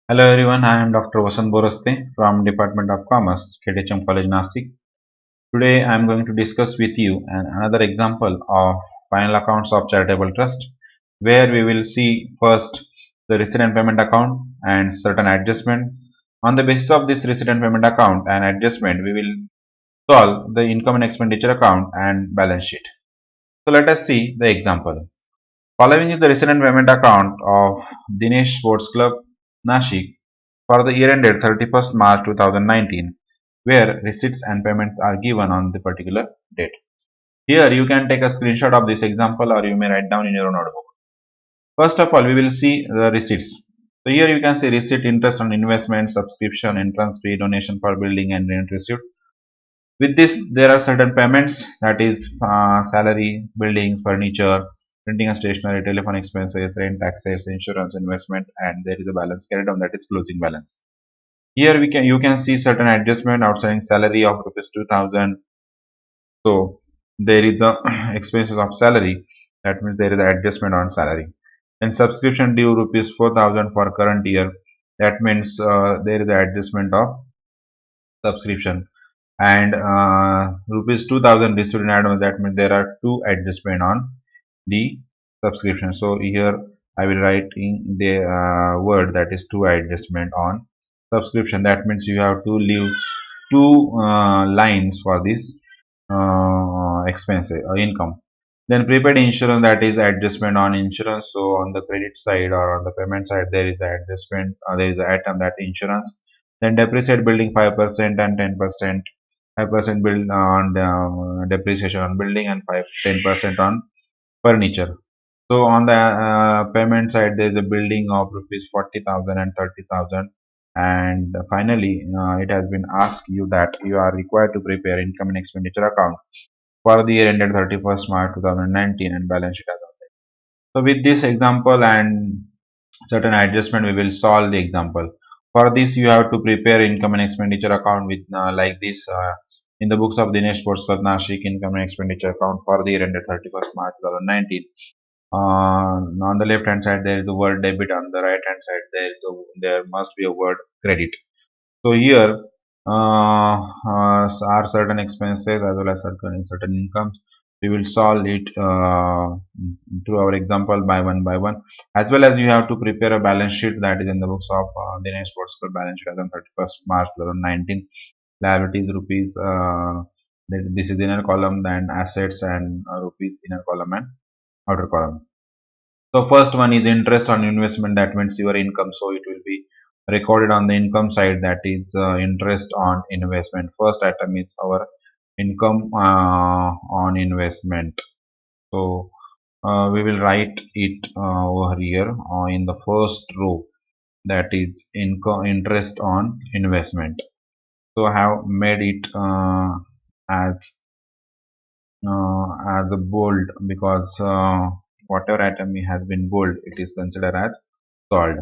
Hello everyone, I am Dr. Vasant Boraste from Department of Commerce, KTHM College Nasik. Today I am going to discuss with you another example of final accounts of charitable trust, where we will see first the receipt and payment account and certain adjustment. On the basis of this receipt and payment account and adjustment, we will solve the income and expenditure account and balance sheet. So let us see the example. Following is the receipt and payment account of Dinesh Sports Club, Nashik, for the year ended 31st March 2019, where receipts and payments are given on the particular date. Here you can take a screenshot of this example or you may write down in your notebook. First of all, we will see the receipts. So here you can see receipt, interest on investment, subscription, entrance fee, donation for building and rent received. With this, there are certain payments, that is salary, buildings, furniture, printing and stationery, telephone expenses, rent, taxes, insurance, investment, and there is a balance carried on, that is closing balance. Here you can see certain adjustment. Outstanding salary of rupees 2000. So there is a expenses of salary. That means there is an adjustment on salary. And subscription due rupees 4000 for current year. That means there is an adjustment of subscription. And rupees 2000 received in advance. That means there are two adjustment on the subscription. So here I will write in the word, that is two adjustment on subscription. That means you have to leave two lines for this expense or income. Then prepaid insurance, that is adjustment on insurance. So on the credit side or on the payment side, there is the adjustment. There is the item, that insurance. Then depreciate building 5% and 10%. 5% build on the depreciation on building and 10% on furniture. So on the payment side, there is a building of rupees 40,000 and 30,000. And finally, it has been asked you that you are required to prepare income and expenditure account for the year ended 31st March 2019 and balance sheet as of date. So with this example and certain adjustment, we will solve the example. For this, you have to prepare income and expenditure account with like this. In the books of Dinesh Sports Club Nashik, income and expenditure account for the year ended 31st March 2019. On the left hand side, there is the word debit. On the right hand side, there must be a word credit. So here are certain expenses as well as certain incomes. We will solve it through our example by one. As well as you have to prepare a balance sheet, that is in the books of Dinesh Sports Club balance sheet as on 31st March 2019. Liabilities rupees. This is inner column, then assets and rupees inner column and outer column. So first one is interest on investment. That means your income. So it will be recorded on the income side, that is interest on investment. First item is our income on investment. So we will write it over here in the first row, that is income interest on investment. So I have made it as as a bold, because whatever item has been bold, it is considered as solved.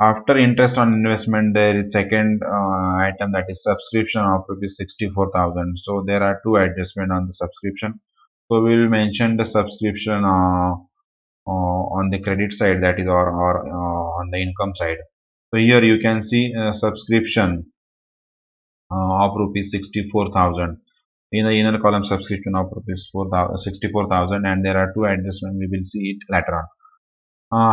After interest on investment, there is second item, that is subscription of rupees 64,000. So there are two adjustment on the subscription. So we will mention the subscription on the credit side, that is or on the income side. So here you can see subscription of rupees 64,000. In the inner column, subscription of rupees 64,000, and there are two adjustments. We will see it later on.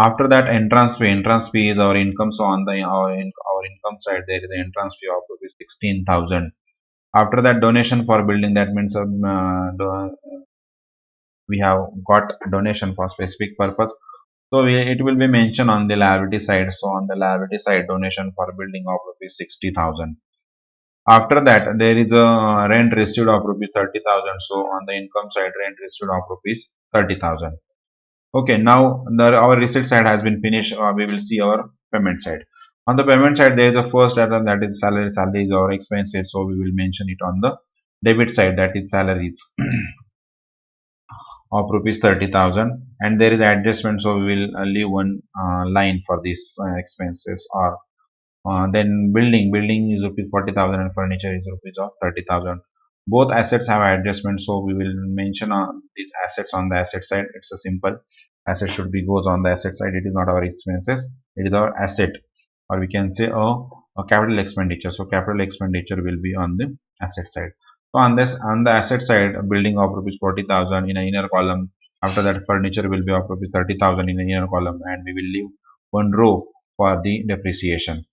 After that, entrance fee is our income. So on the our income side, there is the entrance fee of rupees 16,000. After that, donation for building, that means we have got donation for specific purpose. So it will be mentioned on the liability side. So on the liability side, donation for building of rupees 60,000. After that, there is a rent received of rupees 30,000. So on the income side, rent received of rupees 30,000. Okay, now our receipt side has been finished. We will see our payment side. On the payment side, there is a first item, that is salary. Salary is our expenses, so we will mention it on the debit side, that is salaries of rupees 30,000. And there is adjustment, so we will leave one line for these expenses. Or then building is rupees 40,000 and furniture is rupees of 30,000. Both assets have adjustment, so we will mention these assets on the asset side. It's a simple asset should be goes on the asset side. It is not our expenses, it is our asset. or we can say a capital expenditure. So capital expenditure will be on the asset side. So on the asset side, a building of rupees 40,000 in an inner column. After that, furniture will be of rupees 30,000 in an inner column, and we will leave one row for the depreciation.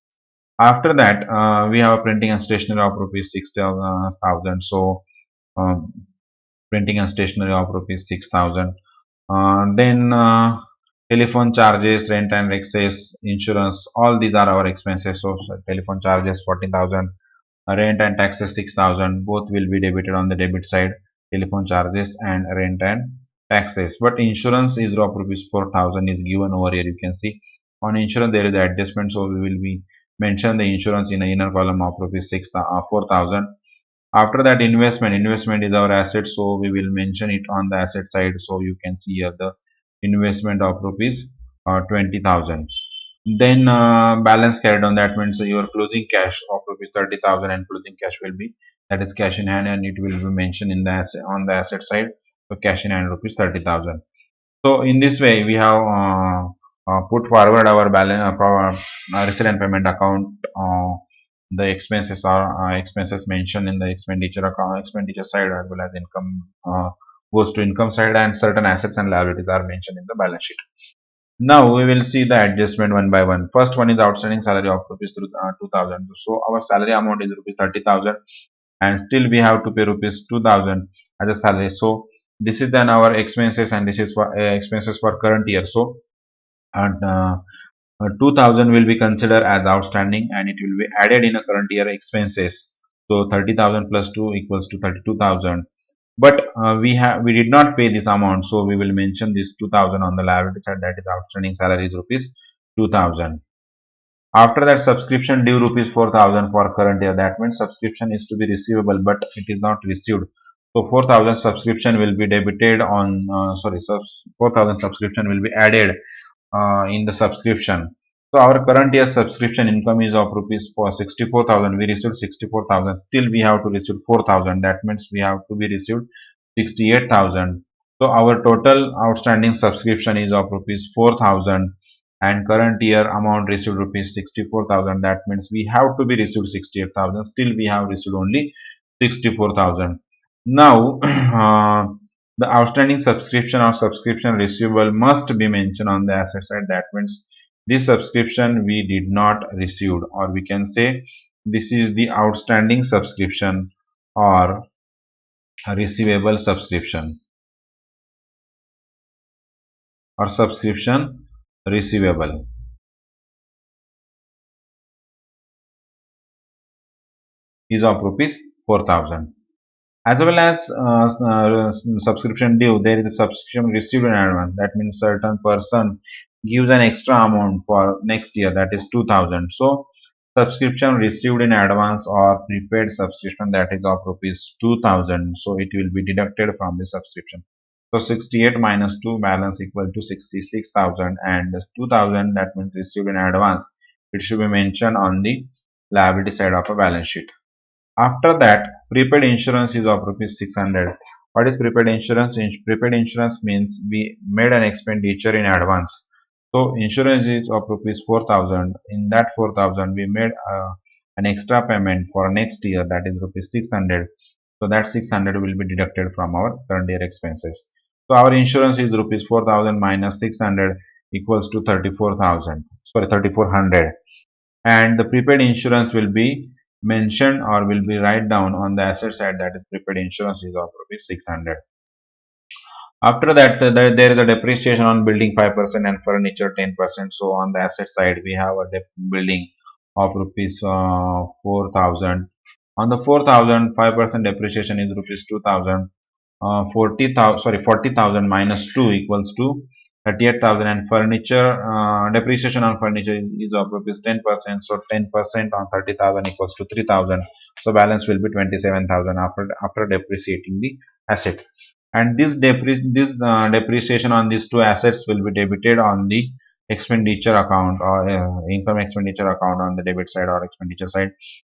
After that, we have a printing and stationery of rupees 6,000. So um, printing and stationery of rupees 6,000. Then telephone charges, rent and excess, insurance, all these are our expenses. So telephone charges 14,000, rent and taxes 6,000. Both will be debited on the debit side. Telephone charges and rent and taxes. But insurance is of rupees 4,000 is given over here. You can see on insurance there is adjustment. So we will be mention the insurance in the inner column of rupees 4,000. After that, investment is our asset, so we will mention it on the asset side. So you can see here the investment of rupees 20,000. Then balance carried on, that means your closing cash of rupees 30,000, and closing cash will be, that is cash in hand, and it will be mentioned in the asset, on the asset side. So cash in hand rupees 30,000. So in this way we have put forward our balance receipt and payment account. The expenses are expenses mentioned in the expenditure side, as well as income goes to income side, and certain assets and liabilities are mentioned in the balance sheet. Now we will see the adjustment one by one. First one is outstanding salary of rupees 2,000. So our salary amount is rupees 30,000, and still we have to pay rupees 2,000 as a salary. So this is then our expenses, and this is for expenses for current year. So and 2,000 will be considered as outstanding, and it will be added in a current year expenses. So 30,000 plus 2 equals to 32,000. But we did not pay this amount, so we will mention this 2,000 on the liability side, that is outstanding salary is rupees 2,000. After that, subscription due rupees 4,000 for current year. That means subscription is to be receivable, but it is not received. So 4,000 subscription will be debited on 4,000 subscription will be added in the subscription. So our current year subscription income is of rupees for 64,000. We received 64,000. Still we have to receive 4,000. That means we have to be received 68,000. So our total outstanding subscription is of rupees 4,000, and current year amount received rupees 64,000. That means we have to be received 68,000. Still we have received only 64,000. Now the outstanding subscription or subscription receivable must be mentioned on the asset side. That means this subscription we did not receive, or we can say this is the outstanding subscription or receivable subscription, or subscription receivable is of rupees 4,000. As well as subscription due, there is a subscription received in advance. That means certain person gives an extra amount for next year, that is 2,000. So subscription received in advance or prepaid subscription, that is of rupees 2,000. So it will be deducted from the subscription. So 68 minus 2 balance equal to 66,000, and 2,000, that means received in advance, it should be mentioned on the liability side of a balance sheet. After that, prepaid insurance is of rupees 600. What is prepaid insurance? Prepaid insurance means we made an expenditure in advance. So insurance is of rupees 4,000. In that 4,000, we made an extra payment for next year, that is rupees 600. So that 600 will be deducted from our current year expenses. So our insurance is rupees 4,000 minus 600 equals to 34,000. Sorry, 3,400. And the prepaid insurance will be mentioned, or will be write down on the asset side, that is prepaid insurance is of rupees 600. After that, there is a depreciation on building 5% and furniture 10%. So on the asset side we have a building of rupees 4,000. On the 4,000, 5% depreciation is rupees 2,000. 40,000 minus 2 equals to 38,000, and furniture depreciation on furniture is of rupees 10%. So 10% on 30,000 equals to 3,000. So balance will be 27,000 after depreciating the asset. And this depreciation on these two assets will be debited on the expenditure account, or income expenditure account on the debit side or expenditure side.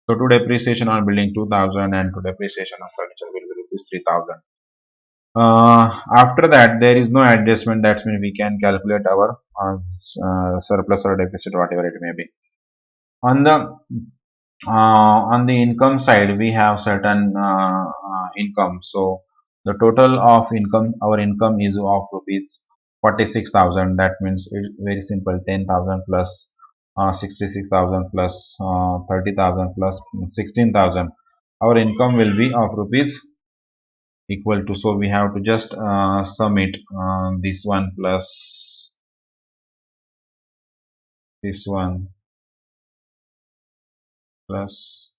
So to depreciation on building 2,000, and to depreciation on furniture will be rupees 3,000. After that, there is no adjustment. That means we can calculate our surplus or deficit, whatever it may be. On the income side, we have certain income. So the total of income, our income is of rupees 46,000. That means it's very simple: 10,000 plus 66,000 plus 30,000 plus 16,000. Our income will be of rupees equal to. So we have to just sum it, this one plus this one plus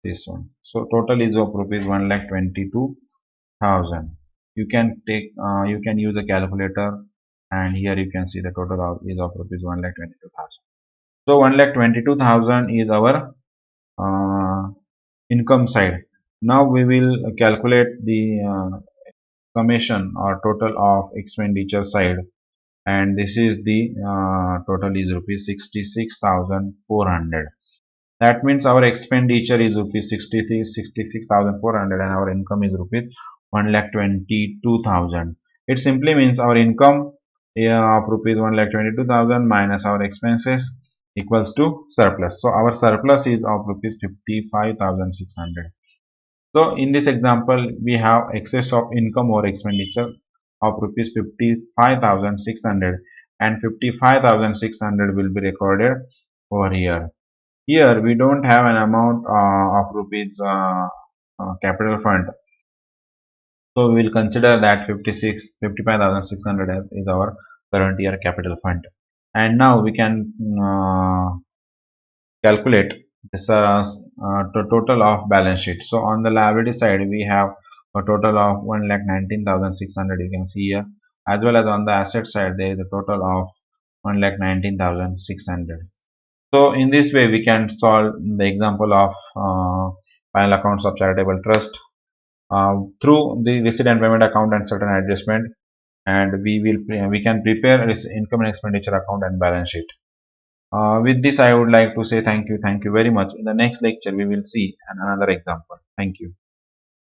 this one. So total is of rupees 1,22,000. You can take, you can use a calculator, and here you can see the total is of rupees 1,22,000. So 1,22,000 is our uh, income side. Now we will calculate the summation or total of expenditure side, and this is the total is rupees 66,400. That means our expenditure is rupees 66,400 and our income is rupees 1,22,000. It simply means our income, of rupees 1,22,000 minus our expenses equals to surplus. So our surplus is of rupees 55,600. So in this example, we have excess of income or expenditure of rupees 55,600, and 55,600 will be recorded over here. Here we don't have an amount of rupees capital fund, so we will consider that 55,600 is our current year capital fund. And now we can calculate this total of balance sheet. So on the liability side, we have a total of 1,19,600. You can see here, as well as on the asset side, there is a total of 1,19,600. So in this way, we can solve the example of final accounts of charitable trust through the receipt and payment account and certain adjustment, and we can prepare this income and expenditure account and balance sheet. With this, I would like to say thank you very much. In the next lecture, we will see another example. Thank you.